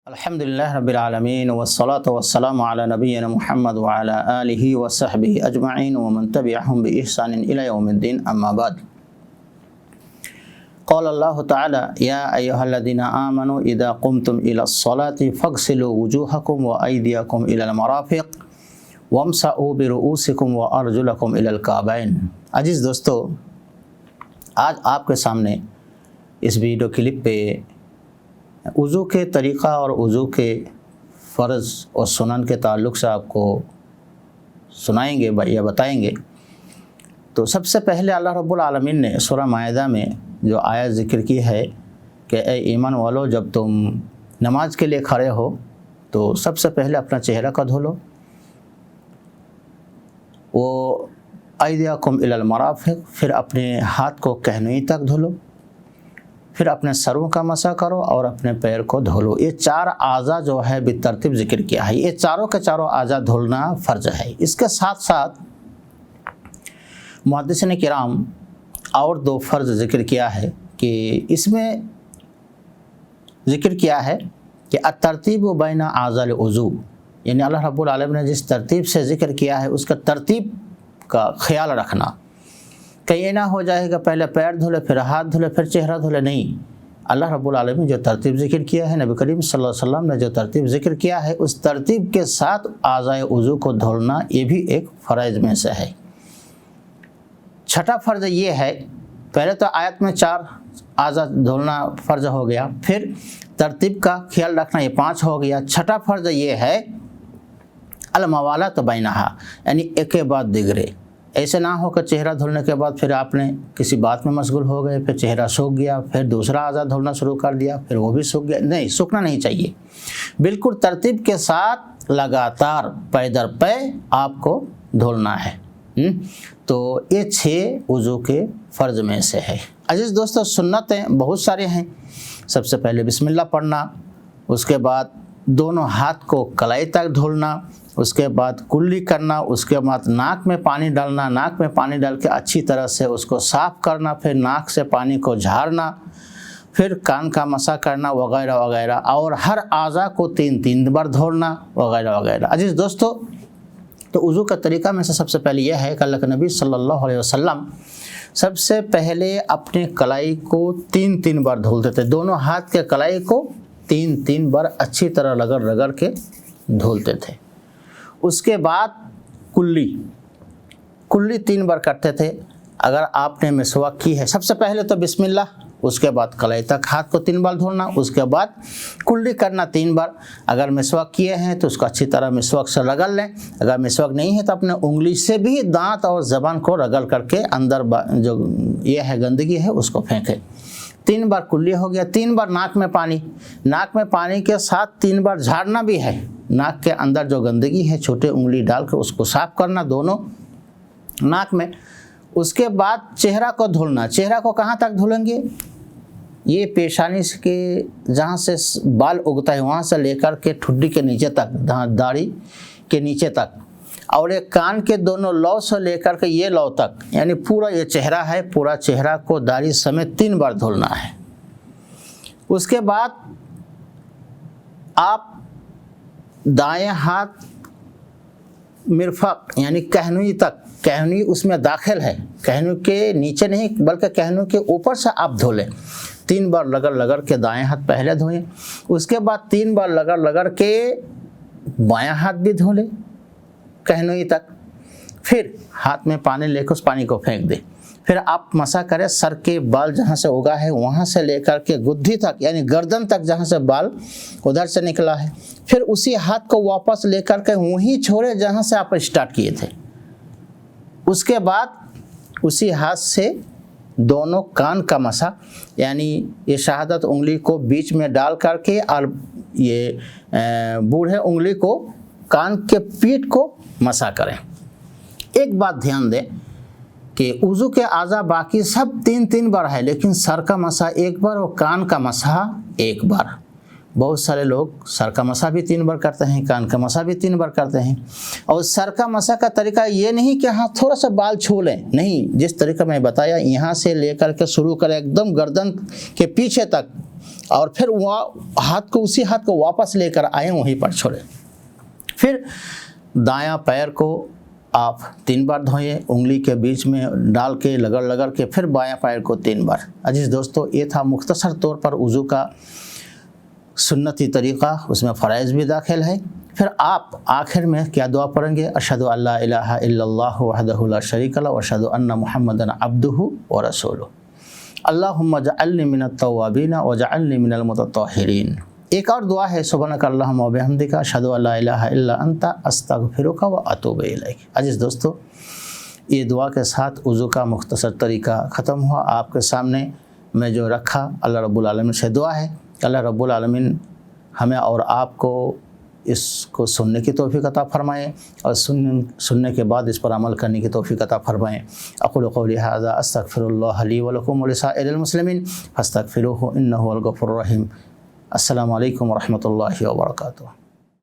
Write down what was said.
الحمدللہ رب العالمین والصلاة والسلام علی نبینا محمد وعلی آلہ وصحبہ اجمعین ومن تبعہم بإحسان الی یوم الدین اما بعد قال اللہ تعالی یا ایہا الذین آمنوا اذا قمتم الی الصلاة فاغسلوا وجوہکم وایدیکم الی المرافق وامسحوا برؤوسکم وارجلکم الی الکعبین۔ عزیز دوستو، آج آپ کے سامنے اس ویڈیو کلپ پہ وضو کے طریقہ اور وضو کے فرض اور سنن کے تعلق سے آپ کو سنائیں گے یا بتائیں گے۔ تو سب سے پہلے اللہ رب العالمین نے سورہ مائدہ میں جو آیت ذکر کی ہے کہ اے ایمان والو، جب تم نماز کے لیے کھڑے ہو تو سب سے پہلے اپنا چہرہ کو دھو لو، وہ ایدیکم الی المرافق، پھر اپنے ہاتھ کو کہنوئی تک دھو لو، پھر اپنے سروں کا مسح کرو اور اپنے پیر کو دھو لو۔ یہ چار اعضاء جو ہے بالترتیب ذکر کیا ہے، یہ چاروں کے چاروں اعضاء دھولنا فرض ہے۔ اس کے ساتھ ساتھ محدثین کرام اور دو فرض ذکر کیا ہے کہ اس میں ذکر کیا ہے کہ الترتیب بین اعضاء الوضو، یعنی اللہ رب العالمین نے جس ترتیب سے ذکر کیا ہے اس کا ترتیب کا خیال رکھنا، کہ یہ نہ ہو جائے گا پہلے پیر دھولے پھر ہاتھ دھولے پھر چہرہ دھولے، نہیں۔ اللہ رب العالمین جو ترتیب ذکر کیا ہے، نبی کریم صلی اللہ علیہ وسلم نے جو ترتیب ذکر کیا ہے، اس ترتیب کے ساتھ اعضاء وضو کو دھولنا یہ بھی ایک فرائض میں سے ہے۔ چھٹا فرض یہ ہے، پہلے تو آیت میں چار اعضاء دھولنا فرض ہو گیا، پھر ترتیب کا خیال رکھنا یہ 5 ہو گیا۔ چھٹا فرض یہ ہے الموالات بینہا، یعنی ایک کے بعد دیگرے۔ ایسے نہ ہو کہ چہرہ دھلنے کے بعد پھر آپ نے کسی بات میں مشغول ہو گئے، پھر چہرہ سوکھ گیا، پھر دوسرا اعضاء دھلنا شروع کر دیا، پھر وہ بھی سوکھ گیا۔ نہیں، سوکھنا نہیں چاہیے، بالکل ترتیب کے ساتھ لگاتار پے در پے آپ کو دھولنا ہے۔ تو یہ 6 وضو کے فرض میں سے ہے۔ عزیز دوستو، سنتیں بہت سارے ہیں۔ سب سے پہلے بسم اللہ پڑھنا، اس کے بعد دونوں ہاتھ کو کلائی تک دھولنا، اس کے بعد کلی کرنا، اس کے بعد ناک میں پانی ڈالنا، ناک میں پانی ڈال کے اچھی طرح سے اس کو صاف کرنا، پھر ناک سے پانی کو جھاڑنا، پھر کان کا مسح کرنا وغیرہ وغیرہ، اور ہر اعضاء کو 3 بار دھولنا وغیرہ وغیرہ۔ عزیز دوستو، تو وضو کا طریقہ میں سے سب سے پہلے یہ ہے کہ اللہ کے نبی صلی اللہ علیہ وسلم سب سے پہلے اپنے کلائی کو 3 بار دھولتے تھے، دونوں ہاتھ کے کلائی کو 3 بار اچھی طرح رگڑ کے دھولتے تھے۔ اس کے بعد کلی 3 بار کرتے تھے۔ اگر آپ نے مسواک کی ہے، سب سے پہلے تو بسم اللہ، اس کے بعد کلائی تک ہاتھ کو 3 بار دھولنا، اس کے بعد کلی کرنا 3 بار۔ اگر مسواک کیے ہیں تو اس کو اچھی طرح مسواک سے رگڑ لیں، اگر مسواک نہیں ہے تو اپنے انگلی سے بھی دانت اور زبان کو رگڑ کر کے اندر جو یہ ہے گندگی ہے اس کو پھینکیں۔ 3 بار کلی ہو گیا۔ 3 بار ناک میں پانی کے ساتھ 3 بار جھاڑنا بھی ہے، ناک کے اندر جو گندگی ہے چھوٹے انگلی ڈال کے اس کو صاف کرنا دونوں ناک میں۔ اس کے بعد چہرہ کو دھولنا۔ چہرہ کو کہاں تک دھولیں گے؟ یہ پیشانی کے جہاں سے بال اگتا ہے وہاں سے لے کر کے ٹھڈی کے نیچے تک، داڑھی کے نیچے تک، اور ایک کان کے دونوں لو سے لے کر کے یہ لو تک، یعنی پورا یہ چہرہ ہے، پورا چہرہ کو داڑھی سمیت 3 بار دھولنا ہے۔ اس کے بعد آپ دائیں ہاتھ مرفق یعنی کہنوئی تک، کہنوئی اس میں داخل ہے، کہنوئی کے نیچے نہیں بلکہ کہنوئی کے اوپر سے آپ دھولیں۔ 3 بار رگڑ کے دائیں ہاتھ پہلے دھوئیں، اس کے بعد 3 بار رگڑ کے بایاں ہاتھ بھی دھو لیں کہنوئی تک، پھر ہاتھ میں پانی لے کے اس پانی کو پھینک دیں۔ پھر آپ مسح کریں سر کے بال جہاں سے اگا ہے وہاں سے لے کر کے گدھی تک، یعنی گردن تک جہاں سے بال ادھر سے نکلا ہے، پھر اسی ہاتھ کو واپس لے کر کے وہیں چھوڑے جہاں سے آپ اسٹارٹ کیے تھے۔ اس کے بعد اسی ہاتھ سے دونوں کان کا مسح، یعنی یہ شہادت انگلی کو بیچ میں ڈال کر کے اور یہ بوڑھے انگلی کو کان کے پیٹھ کو مسح کریں۔ ایک بات دھیان دیں کہ وضو کے اعضاء باقی سب 3 بار ہے، لیکن سر کا مسح 1 بار اور کان کا مسح 1 بار۔ بہت سارے لوگ سر کا مسح بھی 3 بار کرتے ہیں، کان کا مسح بھی 3 بار کرتے ہیں، اور سر کا مسح کا طریقہ یہ نہیں کہ ہاں تھوڑا سا بال چھو لیں، نہیں، جس طریقہ میں بتایا یہاں سے لے کر کے شروع کریں ایک دم گردن کے پیچھے تک، اور پھر اسی ہاتھ کو واپس لے کر آئیں، وہیں پر چھوڑیں۔ پھر دایاں پیر کو آپ 3 بار دھوئیں، انگلی کے بیچ میں ڈال کے لگڑ کے، پھر بایاں پیر کو 3 بار۔ عزیز دوستو، یہ تھا مختصر طور پر وضو کا سنتی طریقہ، اس میں فرائض بھی داخل ہے۔ پھر آپ آخر میں کیا دعا پڑھیں گے؟ اشہد ان لا الہ الا اللہ وحدہ لا شریک لہ واشہد ان محمدا عبدہ ورسولہ اللہم اجعلنی من التوابین واجعلنی من المتطہرین۔ ایک اور دعا ہے، سبحانک اللہم وبحمدک اشہد ان لا الہ الا انت استغفرک واتوب الیک۔ عزیز دوستو، یہ دعا کے ساتھ وضو کا مختصر طریقہ ختم ہوا۔ آپ کے سامنے میں جو رکھا، اللہ رب العالمین سے دعا ہے کہ اللہ رب العالمین ہمیں اور آپ کو اس کو سننے کی توفیق عطا فرمائیں، اور سننے کے بعد اس پر عمل کرنے کی توفیق عطا فرمائیں۔ اقول قولی ھذا استغفر اللہ لی ولکم ولسائر المسلمین فاستغفروہ انہ هو الغفور الرحیم۔ السلام علیکم ورحمۃ اللہ وبرکاتہ۔